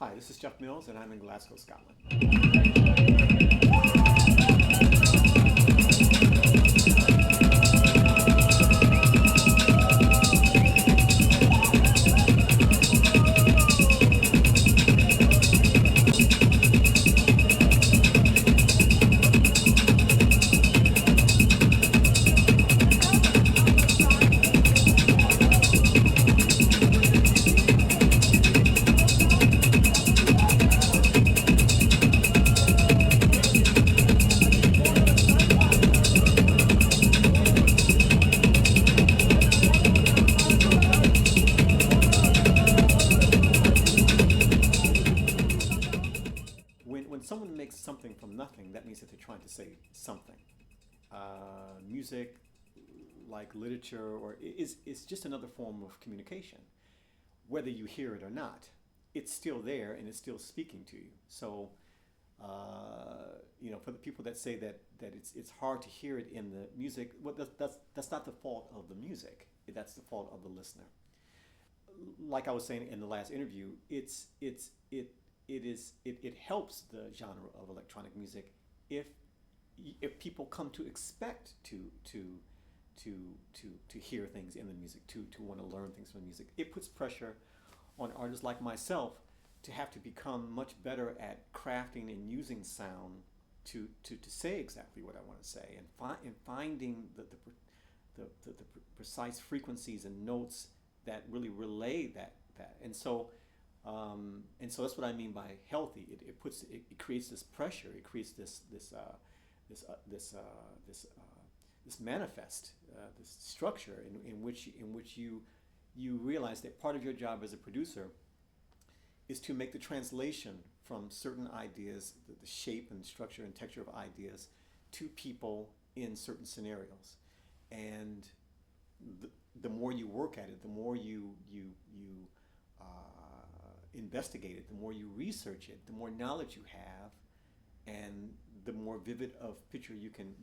Hi, this is Jeff Mills, and I'm in Glasgow, Scotland. When someone makes something from nothing, that means that they're trying to say something. Music, like literature, is just another form of communication. Whether you hear it or not, it's still there and it's still speaking to you. So, for the people that say that it's hard to hear it in the music, well, that's not the fault of the music. That's the fault of the listener. Like I was saying in the last interview, it helps the genre of electronic music if if people come to expect to hear things in the music, to want to learn things from the music. It puts pressure on artists like myself to have to become much better at crafting and using sound to say exactly what I want to say, and finding the precise frequencies and notes that really relay that. And so that's what I mean by healthy. It creates this pressure. It creates this manifest, this structure in which you realize that part of your job as a producer is to make the translation from certain ideas, the shape and structure and texture of ideas, to people in certain scenarios. And the more you work at it, the more uh, investigate it, the more you research it, the more knowledge you have, and the more vivid of picture you can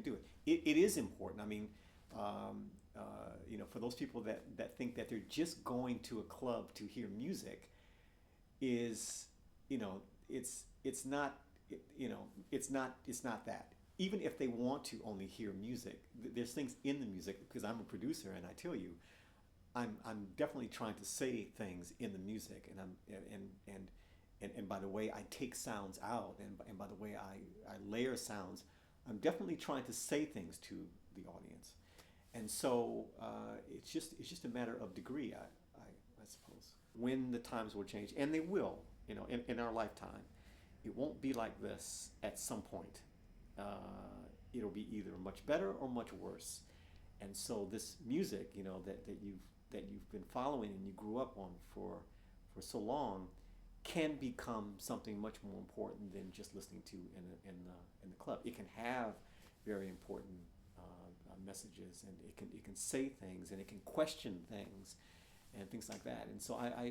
do it. It is important. I mean, for those people that think that they're just going to a club to hear music, is it's not it's not that. Even if they want to only hear music, there's things in the music, because I'm a producer, and I tell you, I'm definitely trying to say things in the music, and by the way I take sounds out, and by the way I layer sounds, I'm definitely trying to say things to the audience. And so it's just a matter of degree, I suppose. When the times will change, and they will, in our lifetime, it won't be like this at some point. It'll be either much better or much worse. And so this music, that you've been following and you grew up on for so long, can become something much more important than just listening to in the club. It can have very important messages, and it can say things, and it can question things, and things like that. And so I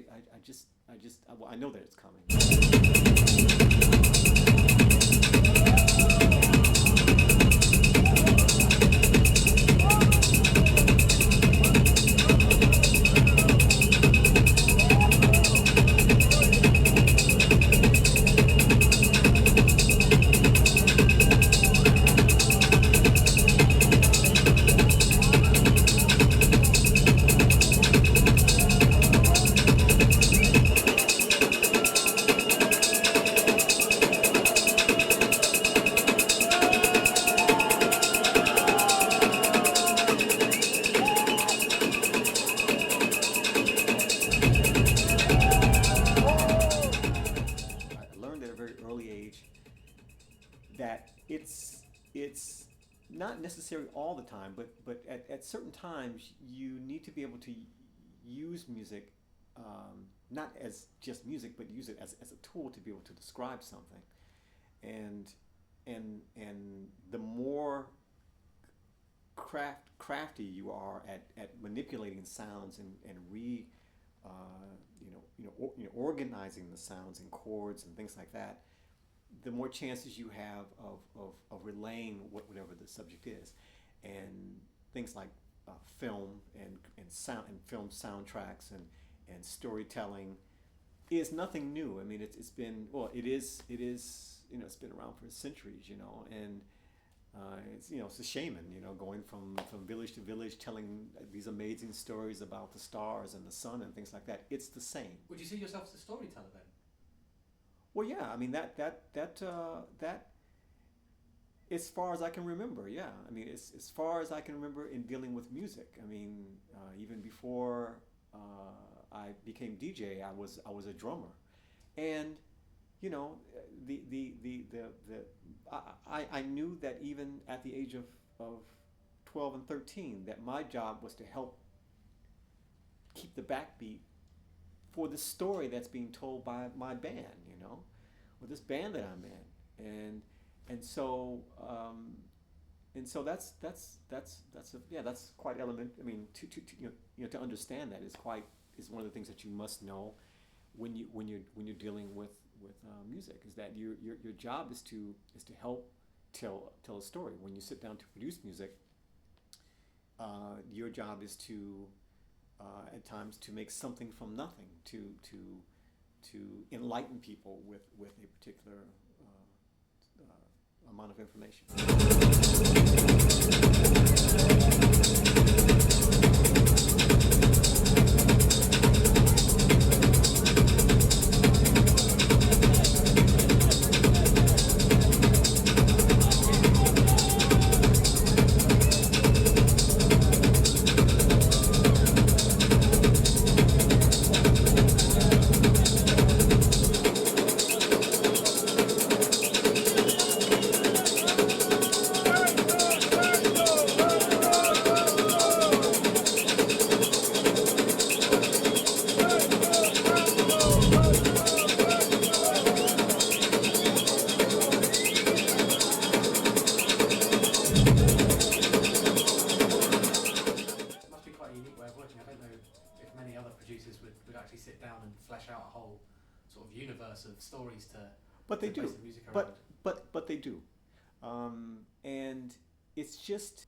know that it's coming. I learned at a very early age that it's not necessary all the time, but at certain times you need to be able to use music, not as just music, but use it as a tool to be able to describe something. And and the more crafty you are at manipulating sounds, and uh, organizing the sounds and chords and things like that, the more chances you have of relaying whatever the subject is. And things like film and sound and film soundtracks and storytelling It's nothing new. I mean, it's been, well, it is, it's been around for centuries, and it's a shaman, going from village to village, telling these amazing stories about the stars and the sun and things like that. It's the same. Would you see yourself as a storyteller then? Well, yeah, I mean that as far as I can remember, yeah. I mean, as far as I can remember in dealing with music. I mean, even before I became DJ, I was a drummer, and the I knew that even at the age of 12 and 13, that my job was to help keep the backbeat for the story that's being told by my band, or this band that I'm in, and so that's quite element. I mean, to understand that is one of the things that you must know when you're dealing with music, is that your job is to help tell a story. When you sit down to produce music, your job is to at times to make something from nothing, to enlighten people with a particular amount of information. Of stories to but they to do base the music around. but they do, and it's just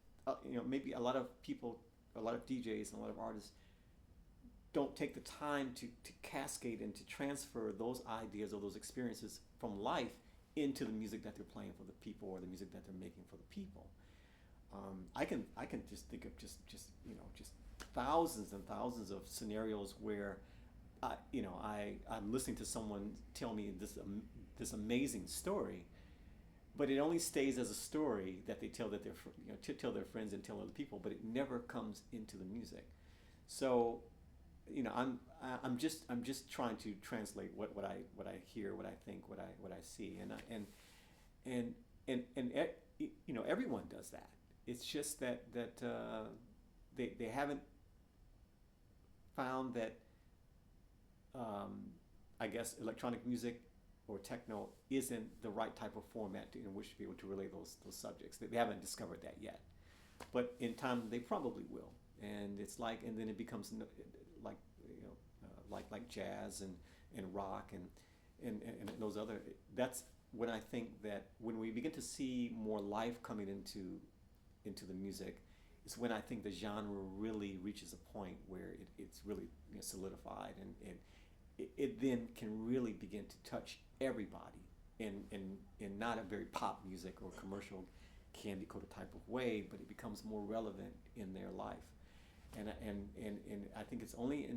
maybe a lot of people, a lot of DJs and a lot of artists don't take the time to cascade and to transfer those ideas or those experiences from life into the music that they're playing for the people, or the music that they're making for the people. I can just think of just thousands and thousands of scenarios where I'm listening to someone tell me this amazing story, but it only stays as a story that they tell to tell their friends and tell other people, but it never comes into the music. So, I'm just trying to translate what I hear, what I think, what I see, and everyone does that. It's just that they haven't found that. I guess electronic music or techno isn't the right type of format in which to be able to relay those subjects. They haven't discovered that yet, but in time they probably will. And it's and then it becomes like jazz and rock and those other. That's when I think that when we begin to see more life coming into the music, is when I think the genre really reaches a point where it's really solidified, and it then can really begin to touch everybody in not a very pop music or commercial candy coated type of way, but it becomes more relevant in their life. And I think it's only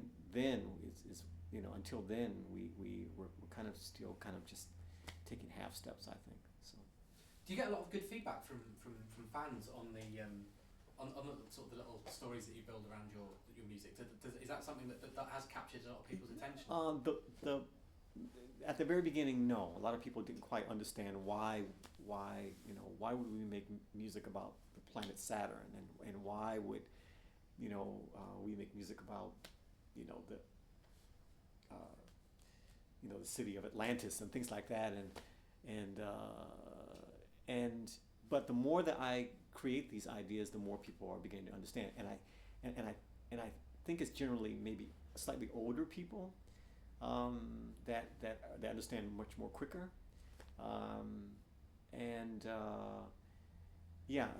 until then we're kind of still kind of just taking half steps, I think. So. Do you get a lot of good feedback from fans on the on the sort of the little stories that you build around your music? Is that something that has captured a lot of people's attention? At the very beginning, no. A lot of people didn't quite understand why would we make music about the planet Saturn, and why would we make music about the city of Atlantis and things like that, and but the more that I create these ideas, the more people are beginning to understand, and I think it's generally maybe slightly older people that understand much more quicker,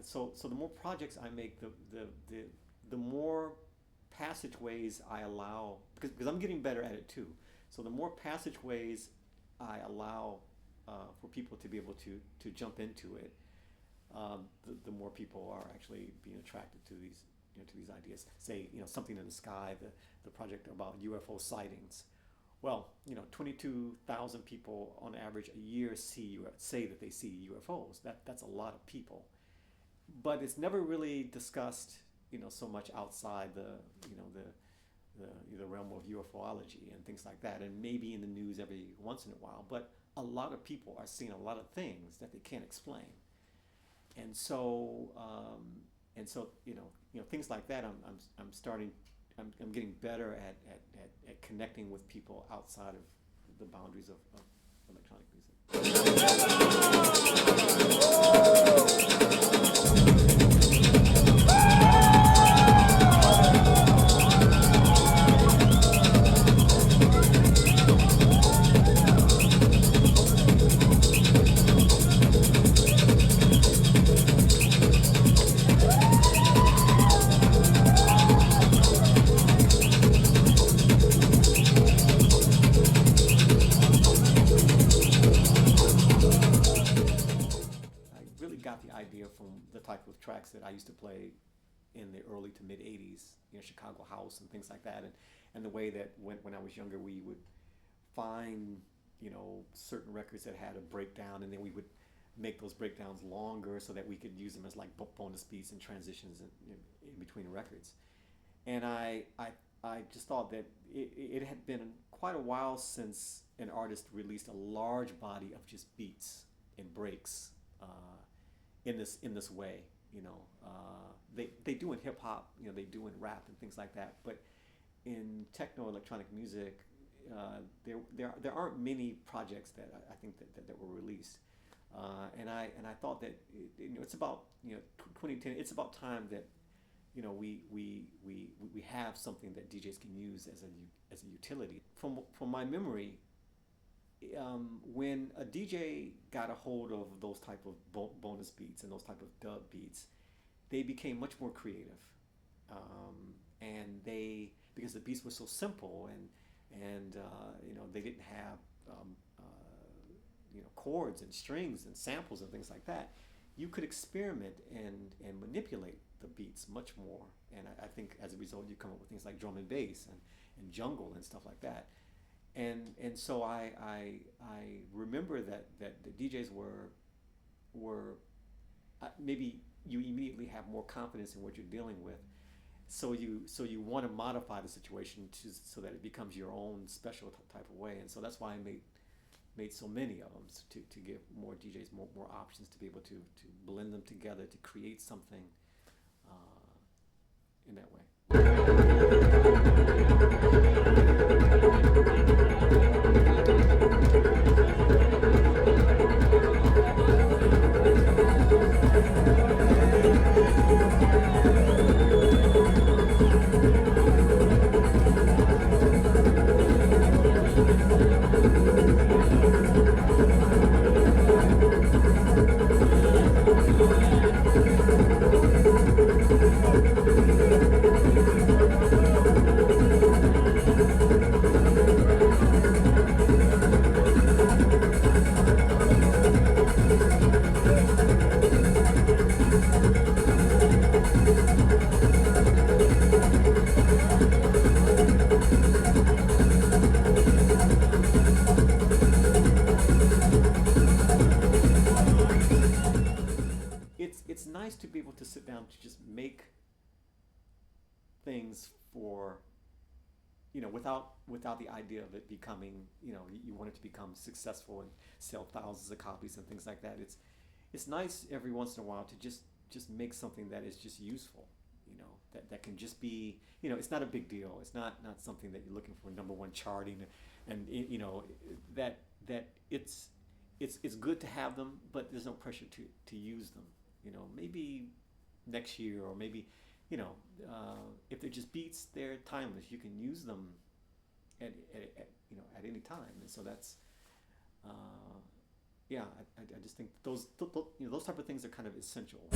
so the more projects I make, the more passageways I allow, because I'm getting better at it too. So the more passageways I allow for people to be able to jump into it, the more people are actually being attracted to these, to these ideas. Say, something in the sky, the project about UFO sightings. Well, 22,000 people on average a year say that they see UFOs. That's a lot of people, but it's never really discussed, so much outside the realm of UFOlogy and things like that, and maybe in the news every once in a while. But a lot of people are seeing a lot of things that they can't explain, and so things like that. I'm getting better at connecting with people outside of the boundaries of electronic tracks that I used to play in the early to mid 80s, Chicago house and things like that, and the way that when I was younger we would find certain records that had a breakdown, and then we would make those breakdowns longer so that we could use them as like bonus beats and transitions in between records. And I just thought that it had been quite a while since an artist released a large body of just beats and breaks in this way. They do in hip hop, they do in rap and things like that, but in techno electronic music, there aren't many projects that I think that were released, and I thought that it's about 2010. It's about time that we have something that DJs can use as a utility. From my memory, when a DJ got a hold of those type of bonus beats and those type of dub beats, they became much more creative, and because the beats were so simple and they didn't have chords and strings and samples and things like that. You could experiment and manipulate the beats much more, and I think as a result you come up with things like drum and bass and jungle and stuff like that. And so I remember that the DJs were maybe you immediately have more confidence in what you're dealing with, so you want to modify the situation so that it becomes your own special type of way. And so that's why I made so many of them, to give more DJs more options to be able to blend them together to create something in that way. It's nice to be able to sit down to just make things for, without the idea of it becoming, you want it to become successful and sell thousands of copies and things like that. It's nice every once in a while to just make something that is just useful, that can just be, it's not a big deal. It's not something that you're looking for #1 charting, and that it's good to have them, but there's no pressure to use them. Maybe next year, or maybe, if they're just beats, they're timeless. You can use them at any time, and so that's, I just think those type of things are kind of essential.